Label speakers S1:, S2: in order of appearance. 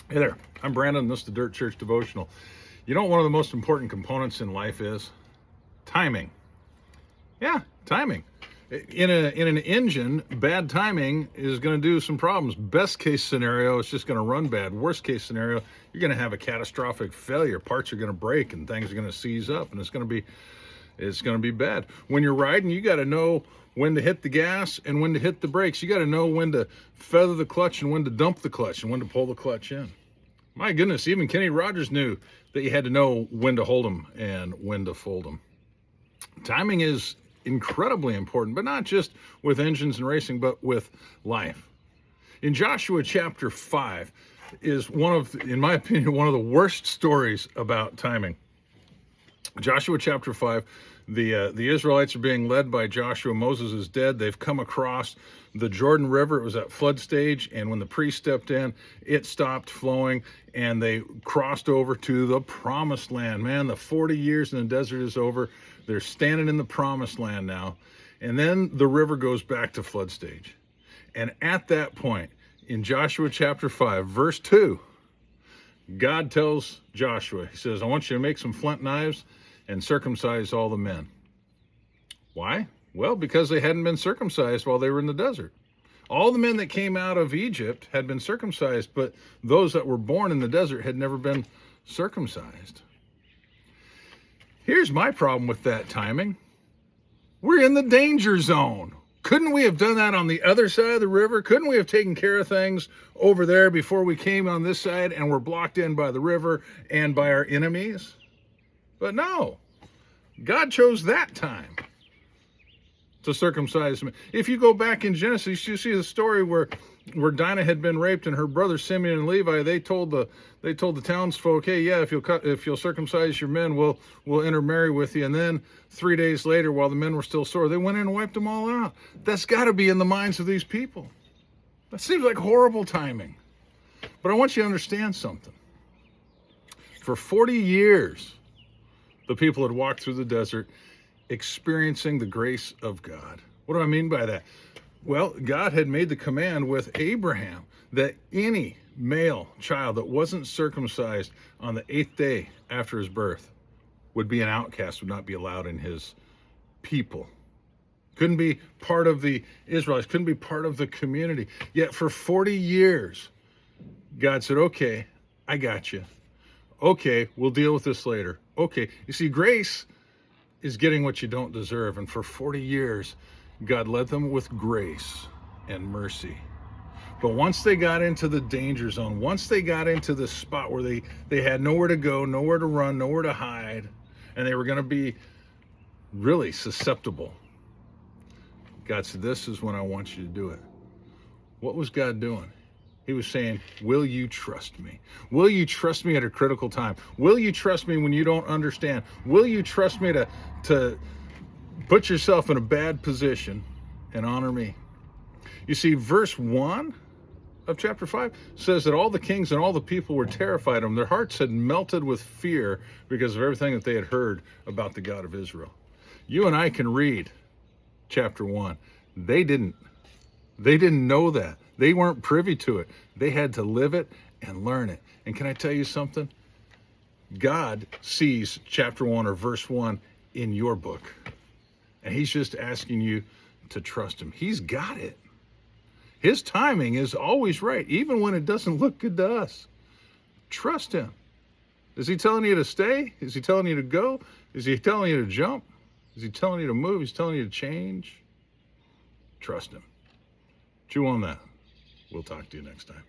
S1: Hey there, I'm Brandon. This is the Dirt Church Devotional. You know what one of the most important components in life is? Timing. Yeah, timing. In an engine, bad timing is going to do some problems. Best case scenario, it's just going to run bad. Worst case scenario, you're going to have a catastrophic failure. Parts are going to break and things are going to seize up, and it's going to be bad. When you're riding, you got to know when to hit the gas and when to hit the brakes. You got to know when to feather the clutch and when to dump the clutch and when to pull the clutch in. My goodness, even Kenny Rogers knew that you had to know when to hold them and when to fold them. Timing is incredibly important, but not just with engines and racing, but with life. In Joshua chapter 5 is in my opinion, one of the worst stories about timing. Joshua chapter 5, the Israelites are being led by Joshua. Moses is dead. They've come across the Jordan River. It was at flood stage, and when the priest stepped in, it stopped flowing, and they crossed over to the promised land. Man, the 40 years in the desert is over. They're standing in the promised land now. And then the river goes back to flood stage. And at that point, in Joshua chapter 5, verse 2, God tells Joshua, he says, I want you to make some flint knives and circumcise all the men. Why? Well, because they hadn't been circumcised while they were in the desert. All the men that came out of Egypt had been circumcised, but those that were born in the desert had never been circumcised. Here's my problem with that timing. We're in the danger zone. Couldn't we have done that on the other side of the river? Couldn't we have taken care of things over there before we came on this side and were blocked in by the river and by our enemies? But no, God chose that time to circumcise me. If you go back in Genesis, you see the story where Dinah had been raped, and her brothers Simeon and Levi, they told the townsfolk, hey, yeah, if you'll circumcise your men, we'll intermarry with you. And then 3 days later, while the men were still sore, they went in and wiped them all out. That's got to be in the minds of these people. That seems like horrible timing. But I want you to understand something. For 40 years, the people had walked through the desert experiencing the grace of God. What do I mean by that? Well, God had made the command with Abraham that any male child that wasn't circumcised on the 8th day after his birth would be an outcast, would not be allowed in his people. Couldn't be part of the Israelites, couldn't be part of the community. Yet for 40 years, God said, okay, I got you. Okay, we'll deal with this later. Okay, you see, grace is getting what you don't deserve. And for 40 years, God led them with grace and mercy. But once they got into the danger zone, once they got into the spot where they had nowhere to go, nowhere to run, nowhere to hide, and they were going to be really susceptible, God said, this is when I want you to do it. What was God doing? He was saying, will you trust me? Will you trust me at a critical time? Will you trust me when you don't understand? Will you trust me to put yourself in a bad position and honor me? You see, verse 1 of chapter 5 says that all the kings and all the people were terrified of them. Their hearts had melted with fear because of everything that they had heard about the God of Israel. You and I can read chapter 1. They didn't. They didn't know that. They weren't privy to it. They had to live it and learn it. And can I tell you something? God sees chapter 1 or verse 1 in your book. And he's just asking you to trust him. He's got it. His timing is always right, even when it doesn't look good to us. Trust him. Is he telling you to stay? Is he telling you to go? Is he telling you to jump? Is he telling you to move? He's telling you to change? Trust him. Chew on that. We'll talk to you next time.